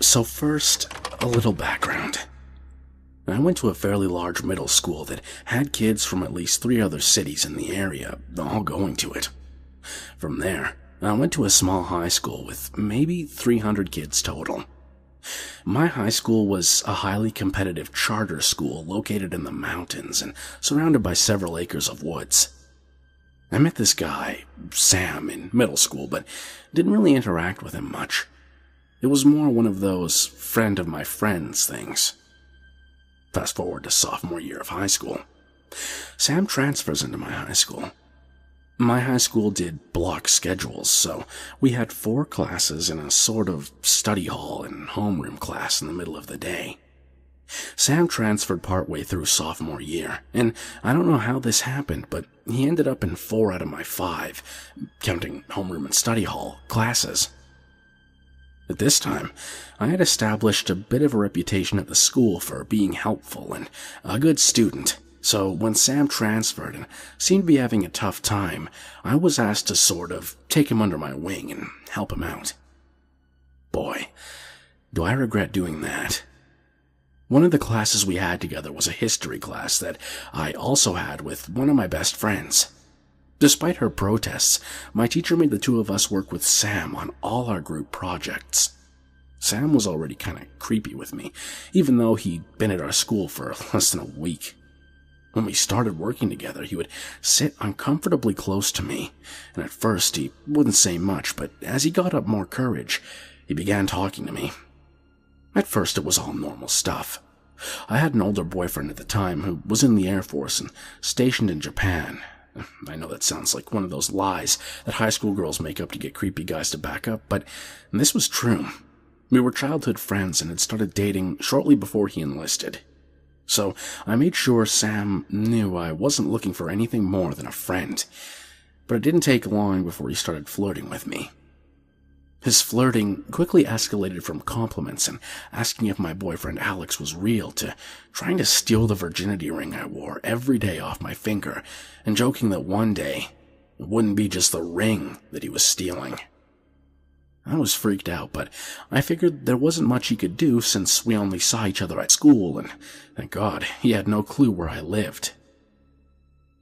So first, a little background. I went to a fairly large middle school that had kids from at least 3 other cities in the area, all going to it. From there, I went to a small high school with maybe 300 kids total. My high school was a highly competitive charter school located in the mountains and surrounded by several acres of woods. I met this guy, Sam, in middle school, but didn't really interact with him much. It was more one of those friend of my friends things. Fast forward to sophomore year of high school. Sam transfers into my high school. My high school did block schedules, so we had 4 classes in a sort of study hall and homeroom class in the middle of the day. Sam transferred partway through sophomore year, and I don't know how this happened, but he ended up in 4 out of my 5, counting homeroom and study hall, classes. At this time, I had established a bit of a reputation at the school for being helpful and a good student, so when Sam transferred and seemed to be having a tough time, I was asked to sort of take him under my wing and help him out. Boy, do I regret doing that. One of the classes we had together was a history class that I also had with one of my best friends. Despite her protests, my teacher made the 2 of us work with Sam on all our group projects. Sam was already kind of creepy with me, even though he'd been at our school for less than a week. When we started working together, he would sit uncomfortably close to me, and at first he wouldn't say much, but as he got up more courage, he began talking to me. At first it was all normal stuff. I had an older boyfriend at the time who was in the Air Force and stationed in Japan. I know that sounds like one of those lies that high school girls make up to get creepy guys to back up, but this was true. We were childhood friends and had started dating shortly before he enlisted. So I made sure Sam knew I wasn't looking for anything more than a friend. But it didn't take long before he started flirting with me. His flirting quickly escalated from compliments and asking if my boyfriend Alex was real to trying to steal the virginity ring I wore every day off my finger and joking that one day it wouldn't be just the ring that he was stealing. I was freaked out, but I figured there wasn't much he could do since we only saw each other at school, and thank God he had no clue where I lived.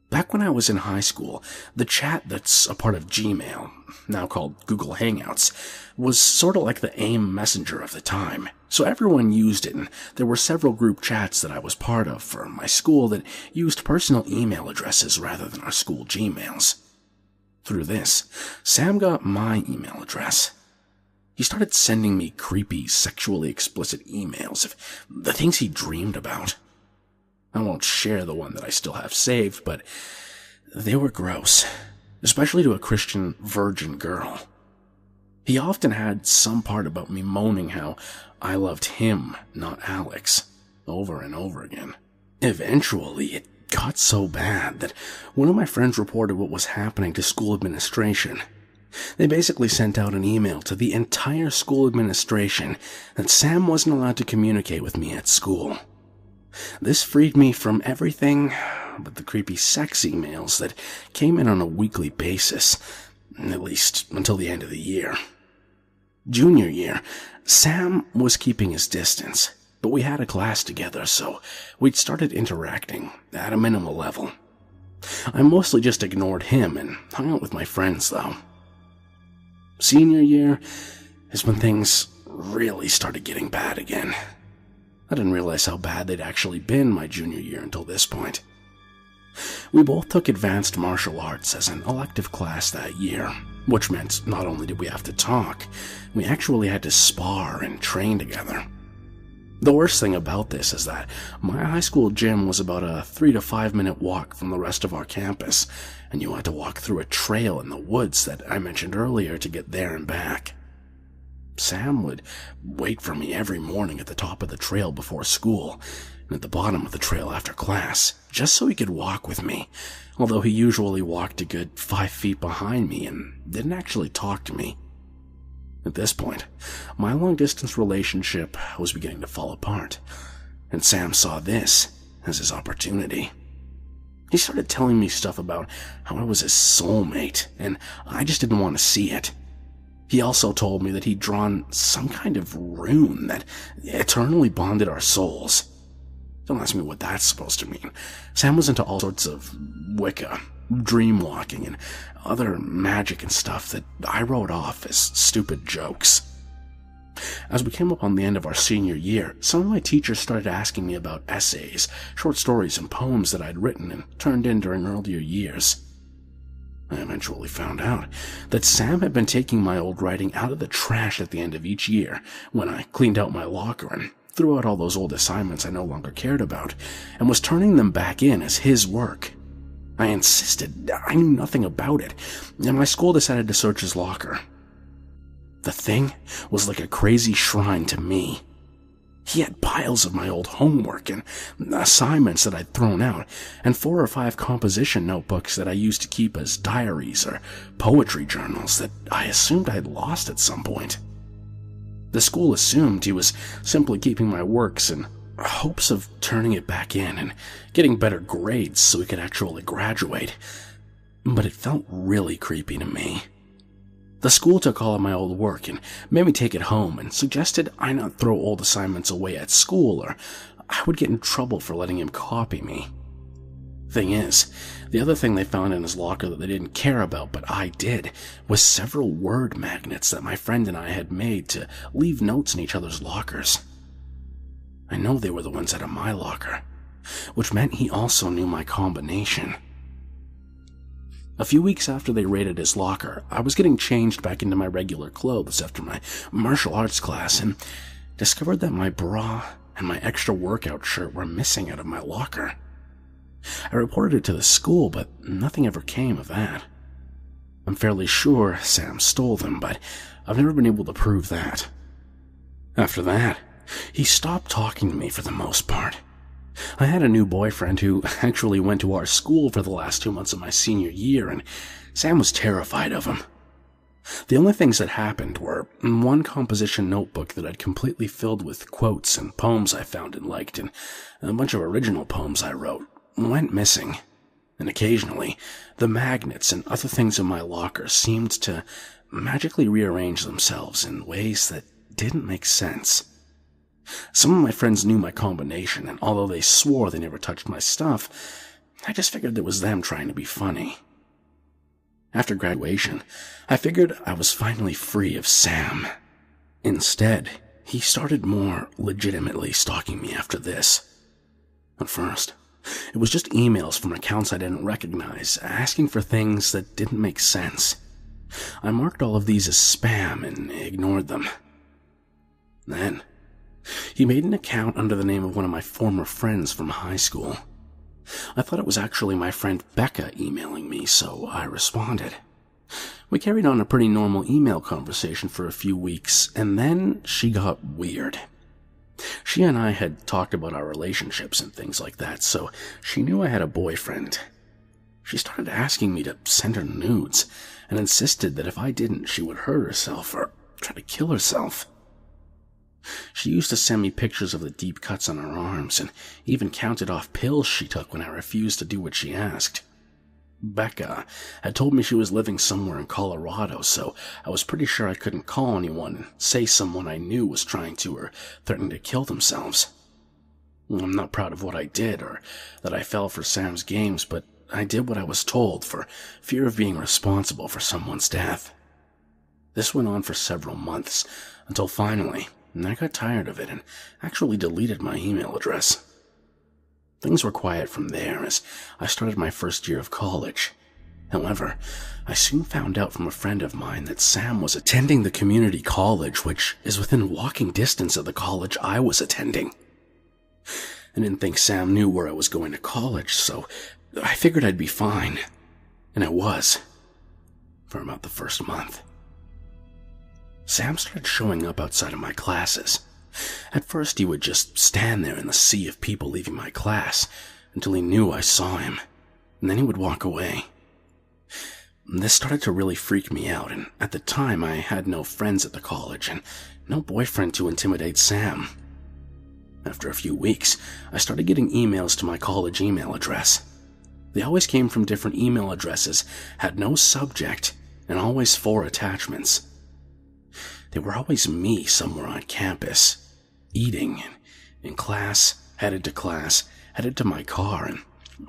Back when I was in high school, the chat that's a part of Gmail, now called Google Hangouts, was sort of like the AIM messenger of the time. So everyone used it, and there were several group chats that I was part of for my school that used personal email addresses rather than our school Gmails. Through this, Sam got my email address. He started sending me creepy, sexually explicit emails of the things he dreamed about. I won't share the one that I still have saved, but they were gross, especially to a Christian virgin girl. He often had some part about me moaning how I loved him, not Alex, over and over again. Eventually, it got so bad that one of my friends reported what was happening to school administration. They basically sent out an email to the entire school administration that Sam wasn't allowed to communicate with me at school. This freed me from everything but the creepy sex emails that came in on a weekly basis, at least until the end of the year. Junior year, Sam was keeping his distance, but we had a class together, so we'd started interacting at a minimal level. I mostly just ignored him and hung out with my friends, though. Senior year is when things really started getting bad again. I didn't realize how bad they'd actually been my junior year until this point. We both took advanced martial arts as an elective class that year, which meant not only did we have to talk, we actually had to spar and train together. The worst thing about this is that my high school gym was about a 3 to 5 minute walk from the rest of our campus, and you had to walk through a trail in the woods that I mentioned earlier to get there and back. Sam would wait for me every morning at the top of the trail before school, and at the bottom of the trail after class, just so he could walk with me, although he usually walked a good 5 feet behind me and didn't actually talk to me. At this point, my long-distance relationship was beginning to fall apart, and Sam saw this as his opportunity. He started telling me stuff about how I was his soulmate, and I just didn't want to see it. He also told me that he'd drawn some kind of rune that eternally bonded our souls. Don't ask me what that's supposed to mean. Sam was into all sorts of Wicca, dreamwalking, and other magic and stuff that I wrote off as stupid jokes. As we came up on the end of our senior year, some of my teachers started asking me about essays, short stories, and poems that I'd written and turned in during earlier years. I eventually found out that Sam had been taking my old writing out of the trash at the end of each year when I cleaned out my locker and threw out all those old assignments I no longer cared about, and was turning them back in as his work. I insisted I knew nothing about it, and my school decided to search his locker. The thing was like a crazy shrine to me. He had piles of my old homework and assignments that I'd thrown out, and 4 or 5 composition notebooks that I used to keep as diaries or poetry journals that I assumed I'd lost at some point. The school assumed he was simply keeping my works in hopes of turning it back in and getting better grades so we could actually graduate, but it felt really creepy to me. The school took all of my old work and made me take it home and suggested I not throw old assignments away at school or I would get in trouble for letting him copy me. Thing is, the other thing they found in his locker that they didn't care about but I did was several word magnets that my friend and I had made to leave notes in each other's lockers. I know they were the ones out of my locker, which meant he also knew my combination. A few weeks after they raided his locker, I was getting changed back into my regular clothes after my martial arts class and discovered that my bra and my extra workout shirt were missing out of my locker. I reported it to the school, but nothing ever came of that. I'm fairly sure Sam stole them, but I've never been able to prove that. After that, he stopped talking to me for the most part. I had a new boyfriend who actually went to our school for the last 2 months of my senior year, and Sam was terrified of him. The only things that happened were one composition notebook that I'd completely filled with quotes and poems I found and liked, and a bunch of original poems I wrote went missing. And occasionally, the magnets and other things in my locker seemed to magically rearrange themselves in ways that didn't make sense. Some of my friends knew my combination, and although they swore they never touched my stuff, I just figured it was them trying to be funny. After graduation, I figured I was finally free of Sam. Instead, he started more legitimately stalking me after this. At first, it was just emails from accounts I didn't recognize, asking for things that didn't make sense. I marked all of these as spam and ignored them. Then, he made an account under the name of one of my former friends from high school. I thought it was actually my friend Becca emailing me, so I responded. We carried on a pretty normal email conversation for a few weeks, and then she got weird. She and I had talked about our relationships and things like that, so she knew I had a boyfriend. She started asking me to send her nudes, and insisted that if I didn't, she would hurt herself or try to kill herself. She used to send me pictures of the deep cuts on her arms, and even counted off pills she took when I refused to do what she asked. Becca had told me she was living somewhere in Colorado, so I was pretty sure I couldn't call anyone and say someone I knew was trying to or threatening to kill themselves. I'm not proud of what I did or that I fell for Sam's games, but I did what I was told for fear of being responsible for someone's death. This went on for several months, until finally I got tired of it and actually deleted my email address. Things were quiet from there as I started my first year of college. However, I soon found out from a friend of mine that Sam was attending the community college, which is within walking distance of the college I was attending. I didn't think Sam knew where I was going to college, so I figured I'd be fine. And I was, for about the first month. Sam started showing up outside of my classes. At first, he would just stand there in the sea of people leaving my class until he knew I saw him, and then he would walk away. This started to really freak me out, and at the time, I had no friends at the college and no boyfriend to intimidate Sam. After a few weeks, I started getting emails to my college email address. They always came from different email addresses, had no subject, and always 4 attachments. they were always me somewhere on campus, eating, in class, headed to my car, and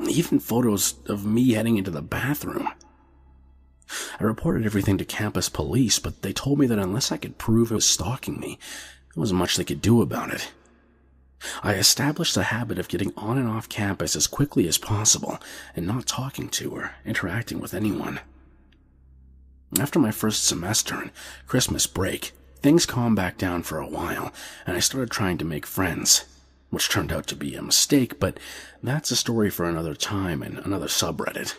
even photos of me heading into the bathroom. I reported everything to campus police, but they told me that unless I could prove it was stalking me, there wasn't much they could do about it. I established a habit of getting on and off campus as quickly as possible and not talking to or interacting with anyone. After my first semester and Christmas break, things calmed back down for a while, and I started trying to make friends, which turned out to be a mistake, but that's a story for another time and another subreddit.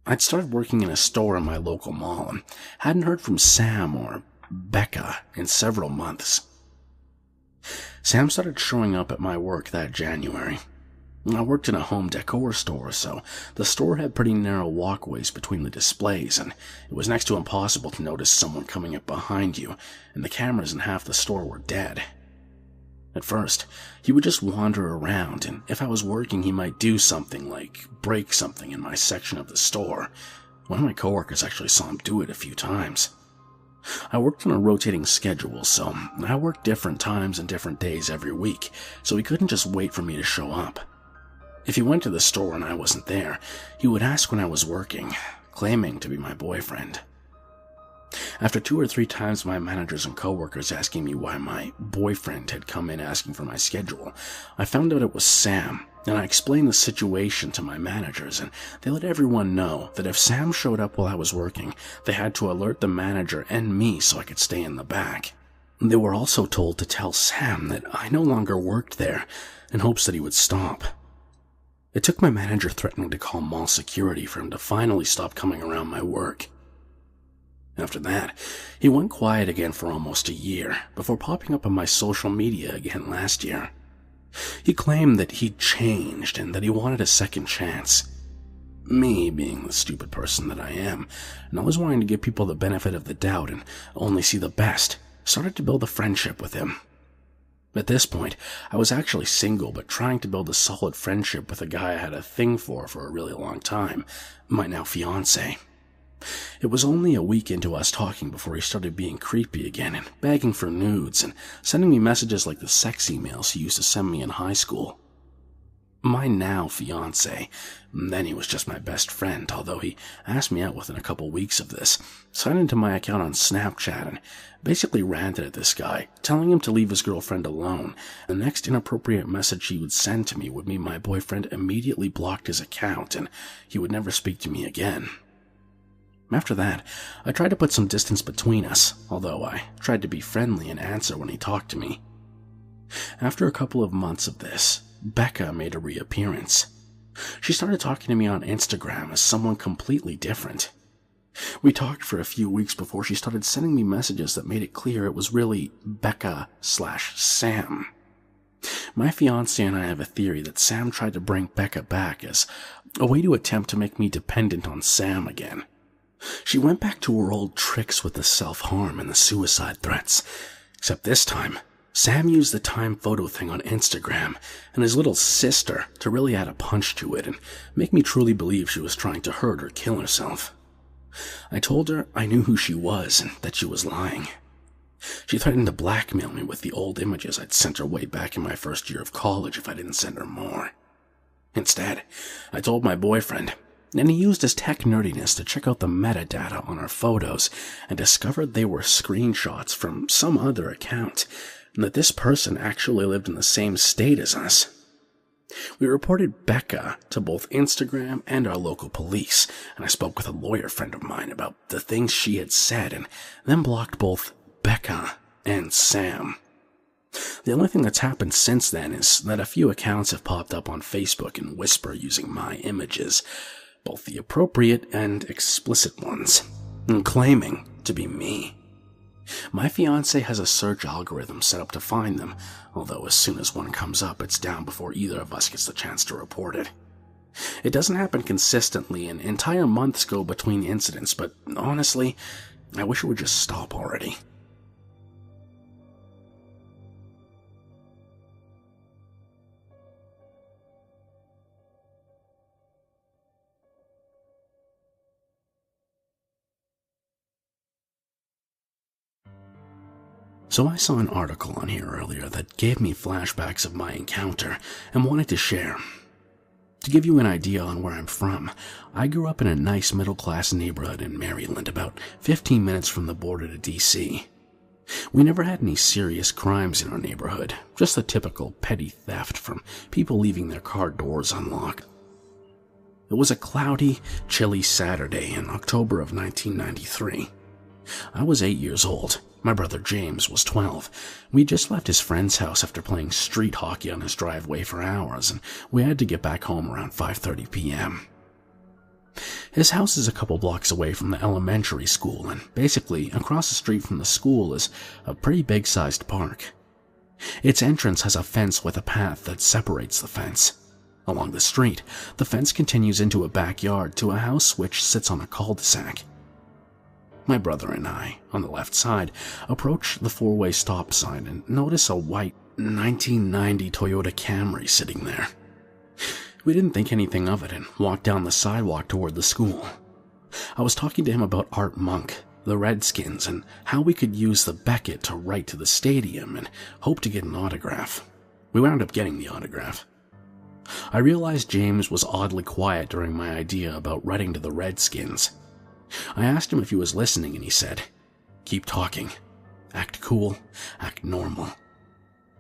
I'd started working in a store in my local mall and hadn't heard from Sam or Becca in several months. Sam started showing up at my work that January. I worked in a home decor store, so the store had pretty narrow walkways between the displays, and it was next to impossible to notice someone coming up behind you, and the cameras in half the store were dead. At first, he would just wander around, and if I was working, he might do something like break something in my section of the store. One of my coworkers actually saw him do it a few times. I worked on a rotating schedule, so I worked different times and different days every week, so he couldn't just wait for me to show up. If he went to the store and I wasn't there, he would ask when I was working, claiming to be my boyfriend. After 2 or 3 times my managers and coworkers asking me why my boyfriend had come in asking for my schedule, I found out it was Sam, and I explained the situation to my managers, and they let everyone know that if Sam showed up while I was working, they had to alert the manager and me so I could stay in the back. They were also told to tell Sam that I no longer worked there, in hopes that he would stop. It took my manager threatening to call mall security for him to finally stop coming around my work. After that, he went quiet again for almost a year, before popping up on my social media again last year. He claimed that he'd changed and that he wanted a second chance. Me, being the stupid person that I am, and always wanting to give people the benefit of the doubt and only see the best, started to build a friendship with him. At this point, I was actually single, but trying to build a solid friendship with a guy I had a thing for a really long time, my now fiancé. It was only a week into us talking before he started being creepy again and begging for nudes and sending me messages like the sex emails he used to send me in high school. My now fiancé, then he was just my best friend, although he asked me out within a couple weeks of this, signed into my account on Snapchat and basically ranted at this guy, telling him to leave his girlfriend alone. The next inappropriate message he would send to me would mean my boyfriend immediately blocked his account and he would never speak to me again. After that, I tried to put some distance between us, although I tried to be friendly and answer when he talked to me. After a couple of months of this, Becca made a reappearance. She started talking to me on Instagram as someone completely different. We talked for a few weeks before she started sending me messages that made it clear it was really Becca/Sam. My fiancé and I have a theory that Sam tried to bring Becca back as a way to attempt to make me dependent on Sam again. She went back to her old tricks with the self-harm and the suicide threats, except this time, Sam used the time photo thing on Instagram and his little sister to really add a punch to it and make me truly believe she was trying to hurt or kill herself. I told her I knew who she was and that she was lying. She threatened to blackmail me with the old images I'd sent her way back in my first year of college if I didn't send her more. Instead, I told my boyfriend, and he used his tech nerdiness to check out the metadata on our photos and discovered they were screenshots from some other account, and that this person actually lived in the same state as us. We reported Becca to both Instagram and our local police, and I spoke with a lawyer friend of mine about the things she had said and then blocked both Becca and Sam. The only thing that's happened since then is that a few accounts have popped up on Facebook and Whisper using my images, both the appropriate and explicit ones, and claiming to be me. My fiancé has a search algorithm set up to find them, although as soon as one comes up, it's down before either of us gets the chance to report it. It doesn't happen consistently, and entire months go between incidents, but honestly, I wish it would just stop already. So I saw an article on here earlier that gave me flashbacks of my encounter and wanted to share. To give you an idea on where I'm from, I grew up in a nice middle-class neighborhood in Maryland, about 15 minutes from the border to D.C. We never had any serious crimes in our neighborhood, just the typical petty theft from people leaving their car doors unlocked. It was a cloudy, chilly Saturday in October of 1993. I was 8 years old. My brother James was 12. We'd just left his friend's house after playing street hockey on his driveway for hours, and we had to get back home around 5:30 p.m. His house is a couple blocks away from the elementary school, and basically across the street from the school is a pretty big-sized park. Its entrance has a fence with a path that separates the fence. Along the street, the fence continues into a backyard to a house which sits on a cul-de-sac. My brother and I, on the left side, approach the four-way stop sign and notice a white 1990 Toyota Camry sitting there. We didn't think anything of it and walked down the sidewalk toward the school. I was talking to him about Art Monk, the Redskins, and how we could use the Beckett to write to the stadium and hope to get an autograph. We wound up getting the autograph. I realized James was oddly quiet during my idea about writing to the Redskins. I asked him if he was listening, and he said, "Keep talking. Act cool. Act normal.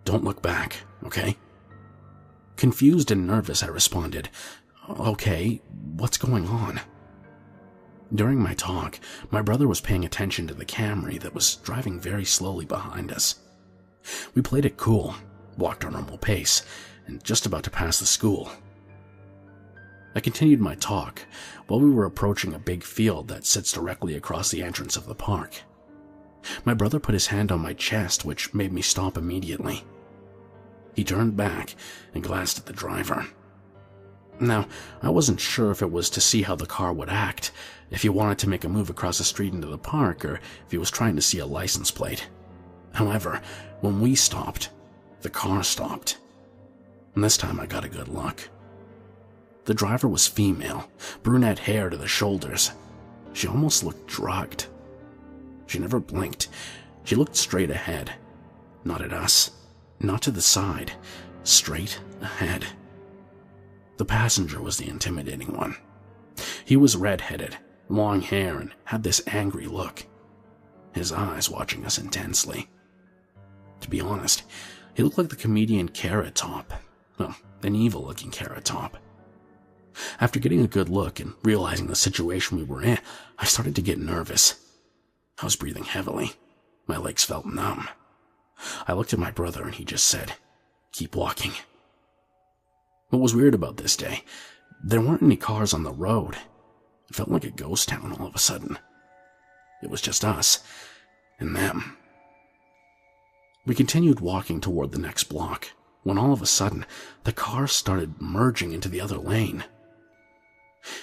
Don't look back, okay?" Confused and nervous, I responded, "Okay, what's going on?" During my talk, my brother was paying attention to the Camry that was driving very slowly behind us. We played it cool, walked our normal pace, and just about to pass the school. I continued my talk while we were approaching a big field that sits directly across the entrance of the park. My brother put his hand on my chest, which made me stop immediately. He turned back and glanced at the driver. Now, I wasn't sure if it was to see how the car would act, if he wanted to make a move across the street into the park, or if he was trying to see a license plate. However, when we stopped, the car stopped. And this time I got a good look. The driver was female, brunette hair to the shoulders. She almost looked drugged. She never blinked. She looked straight ahead. Not at us. Not to the side. Straight ahead. The passenger was the intimidating one. He was red-headed, long hair, and had this angry look. His eyes watching us intensely. To be honest, he looked like the comedian Carrot Top. Well, an evil-looking Carrot Top. After getting a good look and realizing the situation we were in, I started to get nervous. I was breathing heavily. My legs felt numb. I looked at my brother and he just said, "Keep walking." What was weird about this day, there weren't any cars on the road. It felt like a ghost town all of a sudden. It was just us and them. We continued walking toward the next block, when all of a sudden, the car started merging into the other lane.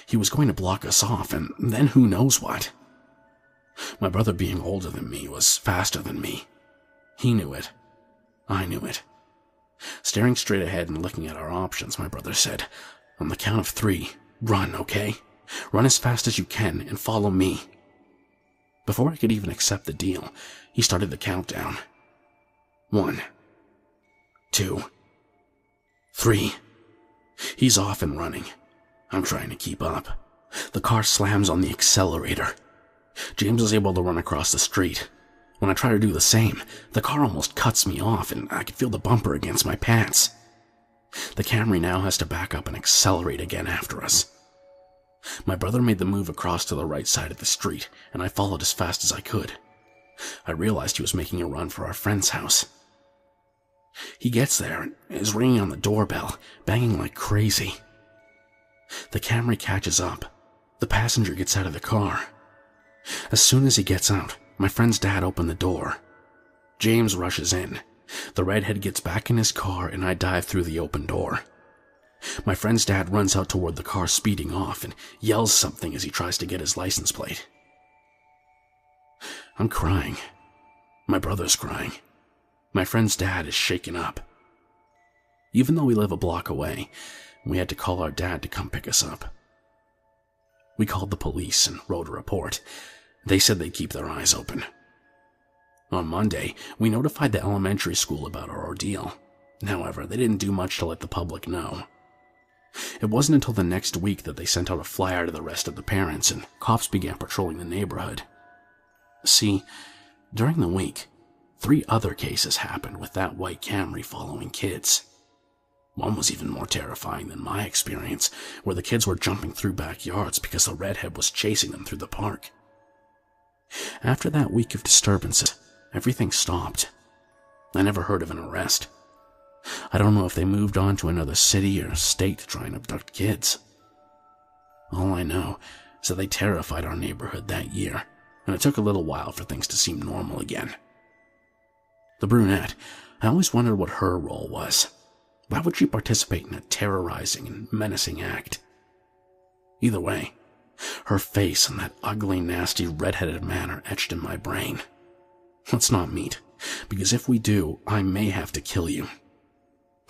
He was going to block us off, and then who knows what. My brother, being older than me, was faster than me. He knew it. I knew it. Staring straight ahead and looking at our options, my brother said, "On the count of 3, run, okay? Run as fast as you can and follow me." Before I could even accept the deal, he started the countdown. 1, 2, 3. He's off and running. I'm trying to keep up. The car slams on the accelerator. James was able to run across the street. When I try to do the same, the car almost cuts me off and I could feel the bumper against my pants. The Camry now has to back up and accelerate again after us. My brother made the move across to the right side of the street, and I followed as fast as I could. I realized he was making a run for our friend's house. He gets there and is ringing on the doorbell, banging like crazy. The Camry catches up. The passenger gets out of the car. As soon as he gets out, my friend's dad opened the door. James rushes in. The redhead gets back in his car and I dive through the open door. My friend's dad runs out toward the car speeding off and yells something as he tries to get his license plate. I'm crying. My brother's crying. My friend's dad is shaken up. Even though we live a block away, we had to call our dad to come pick us up. We called the police and wrote a report. They said they'd keep their eyes open. On Monday, we notified the elementary school about our ordeal. However, they didn't do much to let the public know. It wasn't until the next week that they sent out a flyer to the rest of the parents, and cops began patrolling the neighborhood. See, during the week, 3 other cases happened with that white Camry following kids. One was even more terrifying than my experience, where the kids were jumping through backyards because the redhead was chasing them through the park. After that week of disturbances, everything stopped. I never heard of an arrest. I don't know if they moved on to another city or state to try and abduct kids. All I know is that they terrified our neighborhood that year, and it took a little while for things to seem normal again. The brunette, I always wondered what her role was. Why would she participate in a terrorizing and menacing act? Either way, her face and that ugly, nasty, red-headed man are etched in my brain. Let's not meet, because if we do, I may have to kill you.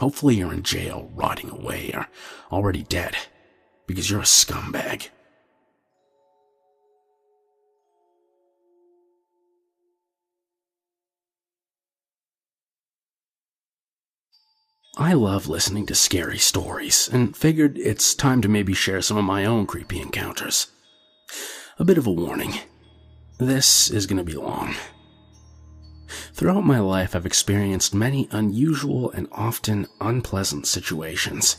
Hopefully you're in jail, rotting away, or already dead, because you're a scumbag. I love listening to scary stories, and figured it's time to maybe share some of my own creepy encounters. A bit of a warning. This is going to be long. Throughout my life, I've experienced many unusual and often unpleasant situations.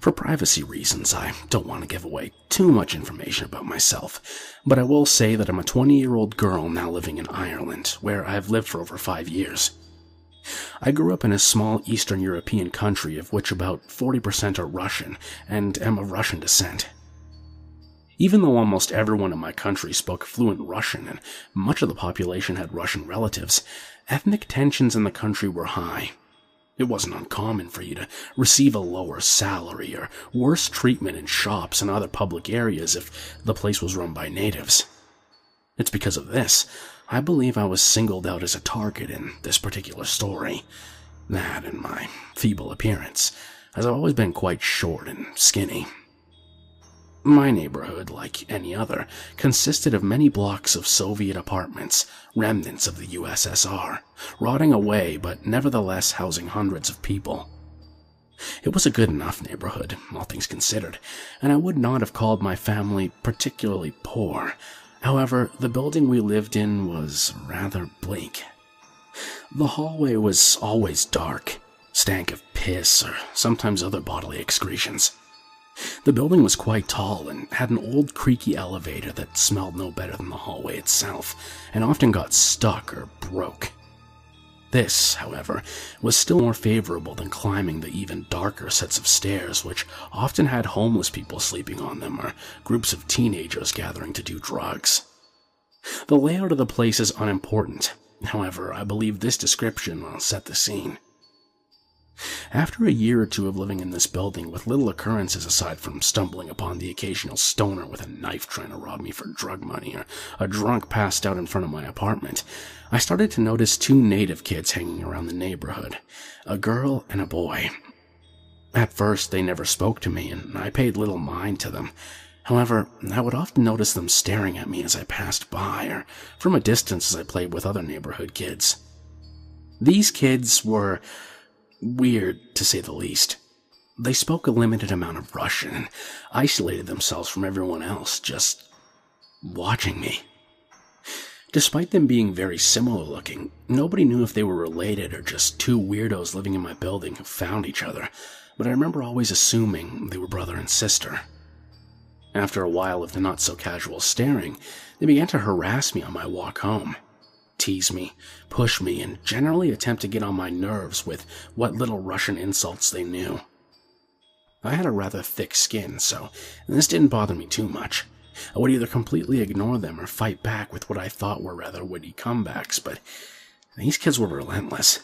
For privacy reasons, I don't want to give away too much information about myself, but I will say that I'm a 20-year-old girl now living in Ireland, where I've lived for over 5 years. I grew up in a small Eastern European country of which about 40% are Russian, and am of Russian descent. Even though almost everyone in my country spoke fluent Russian and much of the population had Russian relatives, ethnic tensions in the country were high. It wasn't uncommon for you to receive a lower salary or worse treatment in shops and other public areas if the place was run by natives. It's because of this, I believe I was singled out as a target in this particular story. That and my feeble appearance, as I've always been quite short and skinny. My neighborhood, like any other, consisted of many blocks of Soviet apartments, remnants of the USSR, rotting away but nevertheless housing hundreds of people. It was a good enough neighborhood, all things considered, and I would not have called my family particularly poor. However, the building we lived in was rather bleak. The hallway was always dark, stank of piss or sometimes other bodily excretions. The building was quite tall and had an old creaky elevator that smelled no better than the hallway itself, and often got stuck or broke. This, however, was still more favorable than climbing the even darker sets of stairs, which often had homeless people sleeping on them or groups of teenagers gathering to do drugs. The layout of the place is unimportant. However, I believe this description will set the scene. After a year or two of living in this building with little occurrences aside from stumbling upon the occasional stoner with a knife trying to rob me for drug money or a drunk passed out in front of my apartment, I started to notice 2 native kids hanging around the neighborhood, a girl and a boy. At first, they never spoke to me, and I paid little mind to them. However, I would often notice them staring at me as I passed by, or from a distance as I played with other neighborhood kids. These kids were weird, to say the least. They spoke a limited amount of Russian and isolated themselves from everyone else, just watching me. Despite them being very similar looking, nobody knew if they were related or just 2 weirdos living in my building who found each other, but I remember always assuming they were brother and sister. After a while of the not-so-casual staring, they began to harass me on my walk home. Tease me, push me, and generally attempt to get on my nerves with what little Russian insults they knew. I had a rather thick skin, so this didn't bother me too much. I would either completely ignore them or fight back with what I thought were rather witty comebacks, but these kids were relentless.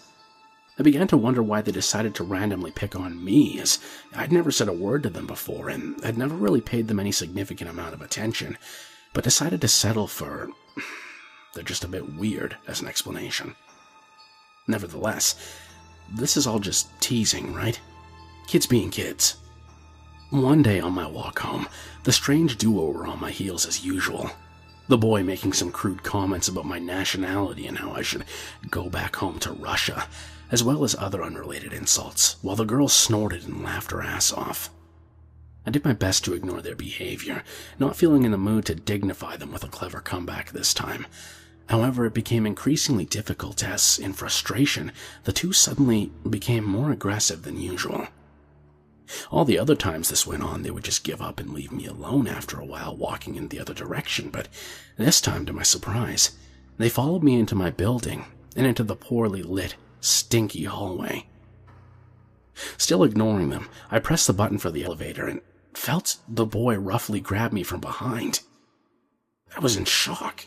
I began to wonder why they decided to randomly pick on me, as I'd never said a word to them before, and I'd never really paid them any significant amount of attention, but decided to settle for they're just a bit weird as an explanation. Nevertheless, this is all just teasing, right? Kids being kids. One day on my walk home, the strange duo were on my heels as usual. The boy making some crude comments about my nationality and how I should go back home to Russia, as well as other unrelated insults, while the girl snorted and laughed her ass off. I did my best to ignore their behavior, not feeling in the mood to dignify them with a clever comeback this time. However, it became increasingly difficult as, in frustration, the two suddenly became more aggressive than usual. All the other times this went on, they would just give up and leave me alone after a while, walking in the other direction, but this time, to my surprise, they followed me into my building and into the poorly lit, stinky hallway. Still ignoring them, I pressed the button for the elevator and felt the boy roughly grab me from behind. I was in shock.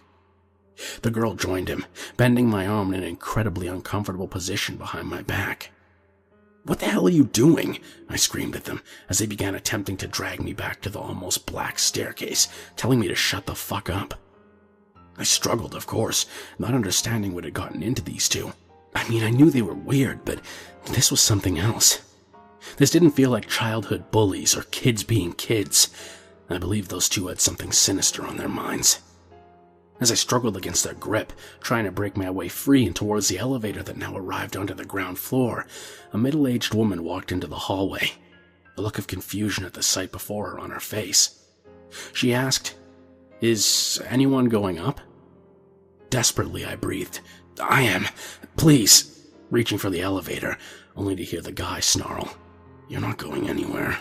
The girl joined him, bending my arm in an incredibly uncomfortable position behind my back. "What the hell are you doing?" I screamed at them as they began attempting to drag me back to the almost black staircase, telling me to shut the fuck up. I struggled, of course, not understanding what had gotten into these two. I mean, I knew they were weird, but this was something else. This didn't feel like childhood bullies or kids being kids. I believe those two had something sinister on their minds. As I struggled against their grip, trying to break my way free and towards the elevator that now arrived onto the ground floor, a middle-aged woman walked into the hallway, a look of confusion at the sight before her on her face. She asked, "Is anyone going up?" Desperately, I breathed, "I am. Please," reaching for the elevator, only to hear the guy snarl, "You're not going anywhere."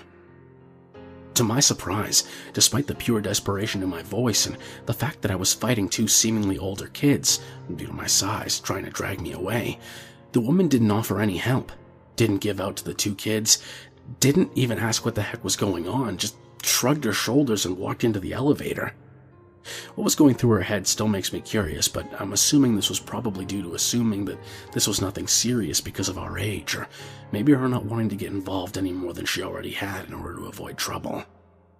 To my surprise, despite the pure desperation in my voice and the fact that I was fighting two seemingly older kids, due to my size, trying to drag me away, the woman didn't offer any help, didn't give out to the two kids, didn't even ask what the heck was going on, just shrugged her shoulders and walked into the elevator. What was going through her head still makes me curious, but I'm assuming this was probably due to assuming that this was nothing serious because of our age, or maybe her not wanting to get involved any more than she already had in order to avoid trouble.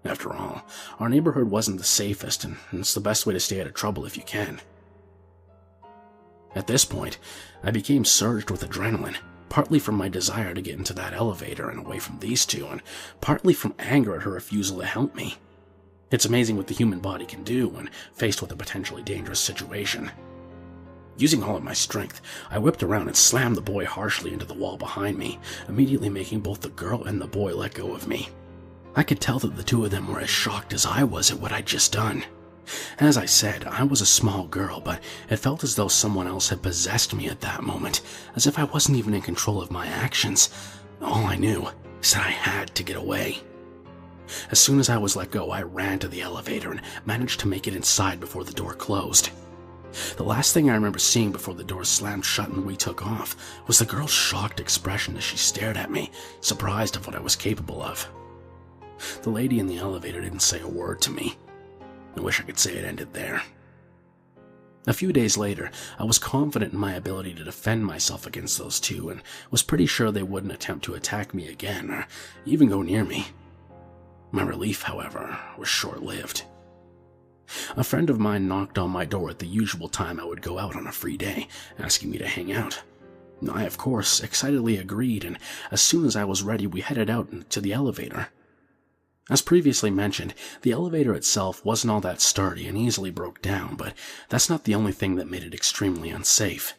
After all, our neighborhood wasn't the safest, and it's the best way to stay out of trouble if you can. At this point, I became surged with adrenaline, partly from my desire to get into that elevator and away from these two, and partly from anger at her refusal to help me. It's amazing what the human body can do when faced with a potentially dangerous situation. Using all of my strength, I whipped around and slammed the boy harshly into the wall behind me, immediately making both the girl and the boy let go of me. I could tell that the two of them were as shocked as I was at what I'd just done. As I said, I was a small girl, but it felt as though someone else had possessed me at that moment, as if I wasn't even in control of my actions. All I knew is that I had to get away. As soon as I was let go, I ran to the elevator and managed to make it inside before the door closed. The last thing I remember seeing before the door slammed shut and we took off was the girl's shocked expression as she stared at me, surprised of what I was capable of. The lady in the elevator didn't say a word to me. I wish I could say it ended there. A few days later, I was confident in my ability to defend myself against those two and was pretty sure they wouldn't attempt to attack me again or even go near me. My relief, however, was short-lived. A friend of mine knocked on my door at the usual time I would go out on a free day, asking me to hang out. I, of course, excitedly agreed, and as soon as I was ready, we headed out to the elevator. As previously mentioned, the elevator itself wasn't all that sturdy and easily broke down, but that's not the only thing that made it extremely unsafe.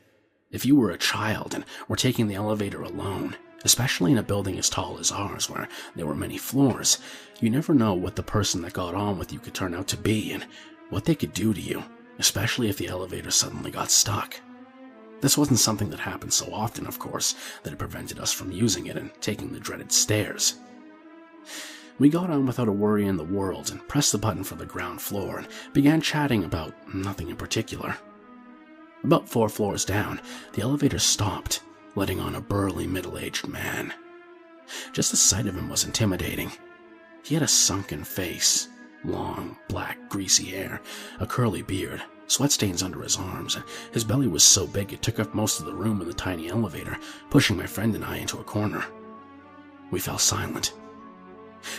If you were a child and were taking the elevator alone, especially in a building as tall as ours where there were many floors, you never know what the person that got on with you could turn out to be and what they could do to you, especially if the elevator suddenly got stuck. This wasn't something that happened so often, of course, that it prevented us from using it and taking the dreaded stairs. We got on without a worry in the world and pressed the button for the ground floor and began chatting about nothing in particular. About 4 floors down, the elevator stopped, letting on a burly middle-aged man. Just the sight of him was intimidating. He had a sunken face, long, black, greasy hair, a curly beard, sweat stains under his arms, and his belly was so big it took up most of the room in the tiny elevator, pushing my friend and I into a corner. We fell silent.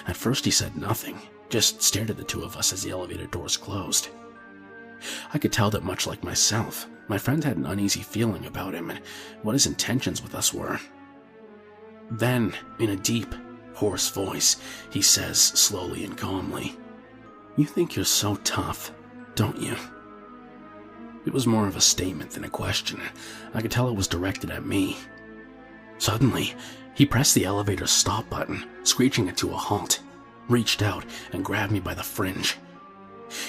At first he said nothing, just stared at the two of us as the elevator doors closed. I could tell that much like myself, my friend had an uneasy feeling about him and what his intentions with us were. Then, in a deep, hoarse voice, he says slowly and calmly, "You think you're so tough, don't you?" It was more of a statement than a question. I could tell it was directed at me. Suddenly, he pressed the elevator's stop button, screeching it to a halt, reached out and grabbed me by the fringe.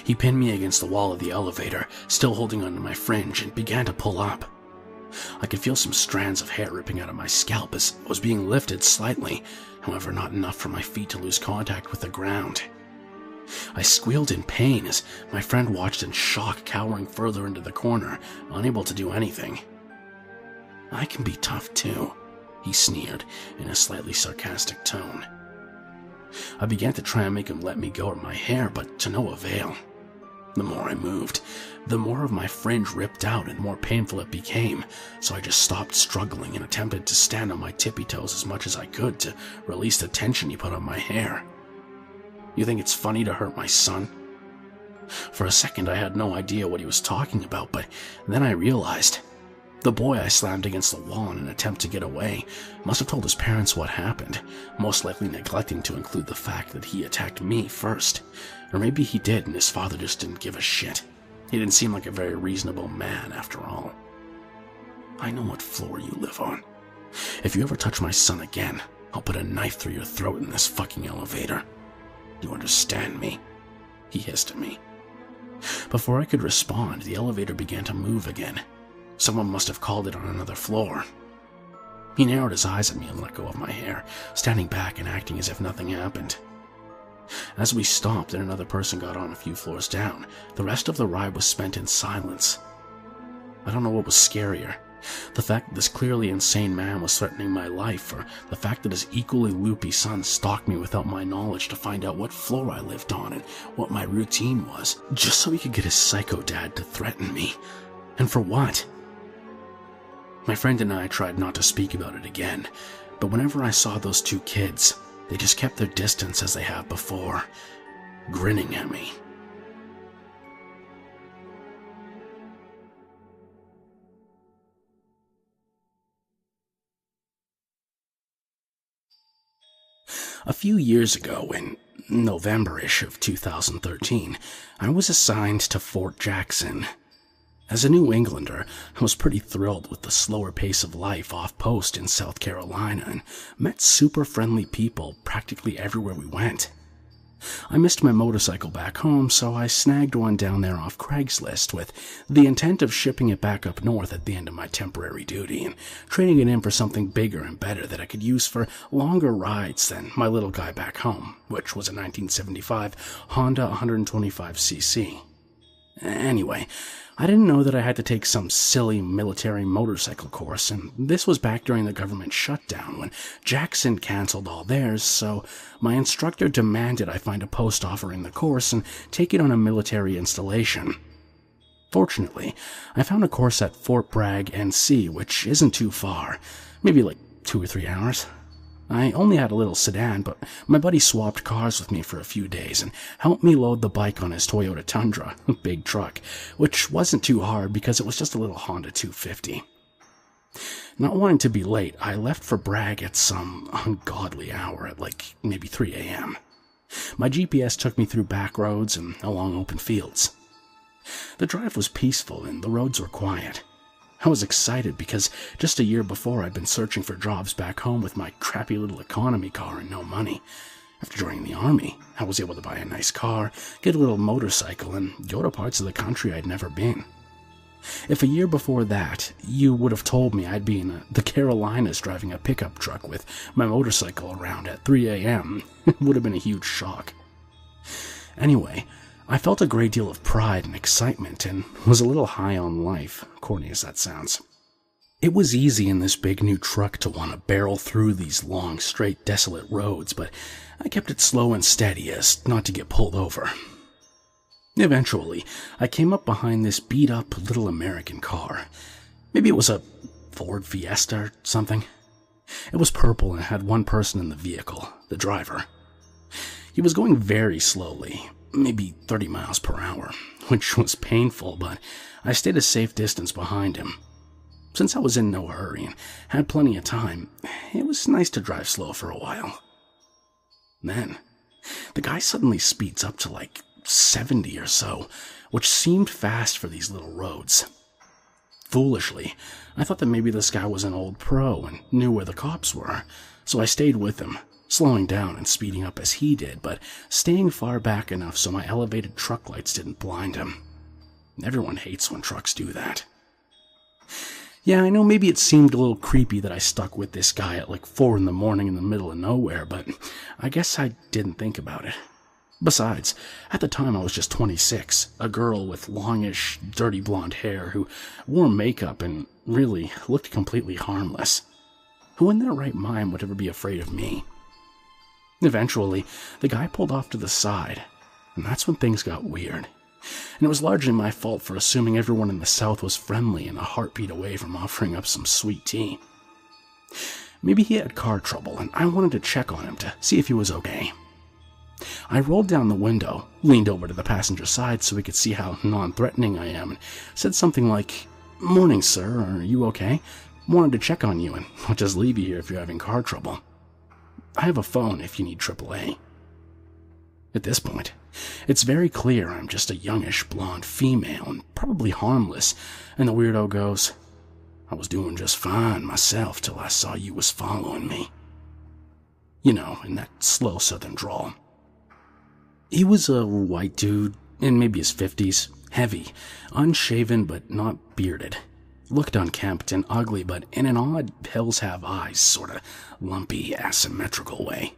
He pinned me against the wall of the elevator, still holding onto my fringe, and began to pull up. I could feel some strands of hair ripping out of my scalp as I was being lifted slightly, however not enough for my feet to lose contact with the ground. I squealed in pain as my friend watched in shock, cowering further into the corner, unable to do anything. "I can be tough too," he sneered in a slightly sarcastic tone. I began to try and make him let me go of my hair, but to no avail. The more I moved, the more of my fringe ripped out and the more painful it became, so I just stopped struggling and attempted to stand on my tippy toes as much as I could to release the tension he put on my hair. "You think it's funny to hurt my son?" For a second I had no idea what he was talking about, but then I realized. The boy I slammed against the wall in an attempt to get away must have told his parents what happened, most likely neglecting to include the fact that he attacked me first. Or maybe he did and his father just didn't give a shit. He didn't seem like a very reasonable man after all. "I know what floor you live on. If you ever touch my son again, I'll put a knife through your throat in this fucking elevator. You understand me?" he hissed at me. Before I could respond, the elevator began to move again. Someone must have called it on another floor. He narrowed his eyes at me and let go of my hair, standing back and acting as if nothing happened. As we stopped and another person got on a few floors down, the rest of the ride was spent in silence. I don't know what was scarier, the fact that this clearly insane man was threatening my life, or the fact that his equally loopy son stalked me without my knowledge to find out what floor I lived on and what my routine was, just so he could get his psycho dad to threaten me. And for what? My friend and I tried not to speak about it again, but whenever I saw those two kids, they just kept their distance as they have before, grinning at me. A few years ago, in November-ish of 2013, I was assigned to Fort Jackson. As a New Englander, I was pretty thrilled with the slower pace of life off post in South Carolina and met super friendly people practically everywhere we went. I missed my motorcycle back home, so I snagged one down there off Craigslist with the intent of shipping it back up north at the end of my temporary duty and trading it in for something bigger and better that I could use for longer rides than my little guy back home, which was a 1975 Honda 125cc. Anyway, I didn't know that I had to take some silly military motorcycle course, and this was back during the government shutdown when Jackson canceled all theirs, so my instructor demanded I find a post offering the course and take it on a military installation. Fortunately, I found a course at Fort Bragg, NC, which isn't too far, maybe like 2 or 3 hours. I only had a little sedan, but my buddy swapped cars with me for a few days and helped me load the bike on his Toyota Tundra, a big truck, which wasn't too hard because it was just a little Honda 250. Not wanting to be late, I left for Bragg at some ungodly hour at like maybe 3 a.m. My GPS took me through back roads and along open fields. The drive was peaceful and the roads were quiet. I was excited because just a year before I'd been searching for jobs back home with my crappy little economy car and no money. After joining the army, I was able to buy a nice car, get a little motorcycle, and go to parts of the country I'd never been. If a year before that, you would have told me I'd be in the Carolinas driving a pickup truck with my motorcycle around at 3 a.m., it would have been a huge shock. Anyway, I felt a great deal of pride and excitement and was a little high on life, corny as that sounds. It was easy in this big new truck to want to barrel through these long, straight, desolate roads, but I kept it slow and steady as not to get pulled over. Eventually, I came up behind this beat-up little American car. Maybe it was a Ford Fiesta or something. It was purple and had one person in the vehicle, the driver. He was going very slowly, maybe 30 miles per hour, which was painful, but I stayed a safe distance behind him. Since I was in no hurry and had plenty of time, it was nice to drive slow for a while. Then, the guy suddenly speeds up to like 70 or so, which seemed fast for these little roads. Foolishly, I thought that maybe this guy was an old pro and knew where the cops were, so I stayed with him, slowing down and speeding up as he did, but staying far back enough so my elevated truck lights didn't blind him. Everyone hates when trucks do that. Yeah, I know maybe it seemed a little creepy that I stuck with this guy at like 4 in the morning in the middle of nowhere, but I guess I didn't think about it. Besides, at the time I was just 26, a girl with longish, dirty blonde hair who wore makeup and really looked completely harmless. Who in their right mind would ever be afraid of me? Eventually, the guy pulled off to the side, and that's when things got weird. And it was largely my fault for assuming everyone in the South was friendly and a heartbeat away from offering up some sweet tea. Maybe he had car trouble, and I wanted to check on him to see if he was okay. I rolled down the window, leaned over to the passenger side so he could see how non-threatening I am, and said something like, "Morning, sir, are you okay? Wanted to check on you, and I'll just leave you here if you're having car trouble. I have a phone if you need AAA." At this point, it's very clear I'm just a youngish blonde female and probably harmless, and the weirdo goes, "I was doing just fine myself till I saw you was following me." You know, in that slow southern drawl. He was a white dude, in maybe his 50s, heavy, unshaven but not bearded. Looked unkempt and ugly, but in an odd hills have eyes, sorta lumpy, asymmetrical way.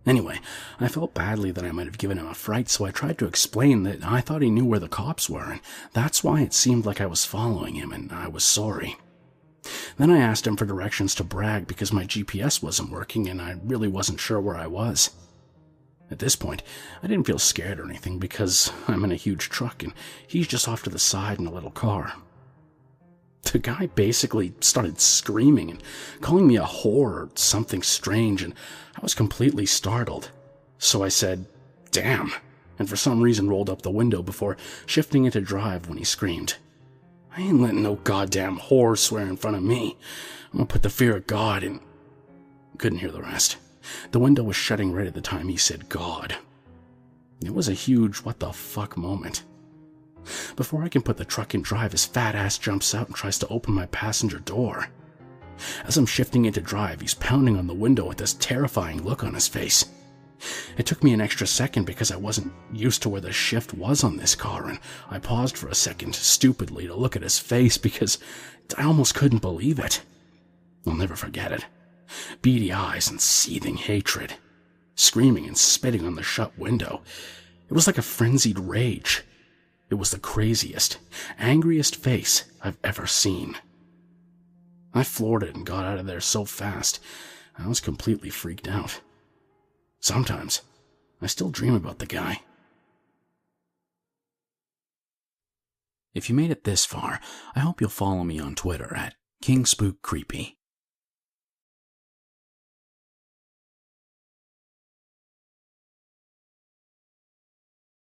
Anyway, I felt badly that I might have given him a fright, so I tried to explain that I thought he knew where the cops were, and that's why it seemed like I was following him, and I was sorry. Then I asked him for directions to Bragg because my GPS wasn't working and I really wasn't sure where I was. At this point, I didn't feel scared or anything because I'm in a huge truck and he's just off to the side in a little car. The guy basically started screaming and calling me a whore or something strange, and I was completely startled. So I said, "Damn," and for some reason rolled up the window before shifting into drive when he screamed, "I ain't letting no goddamn whore swear in front of me. I'm gonna put the fear of God in..." Couldn't hear the rest. The window was shutting right at the time he said God. It was a huge what the fuck moment. Before I can put the truck in drive, his fat ass jumps out and tries to open my passenger door. As I'm shifting into drive, he's pounding on the window with this terrifying look on his face. It took me an extra second because I wasn't used to where the shift was on this car, and I paused for a second, stupidly, to look at his face because I almost couldn't believe it. I'll never forget it. Beady eyes and seething hatred. Screaming and spitting on the shut window. It was like a frenzied rage. It was the craziest, angriest face I've ever seen. I floored it and got out of there so fast, I was completely freaked out. Sometimes, I still dream about the guy. If you made it this far, I hope you'll follow me on Twitter at KingSpook Creepy.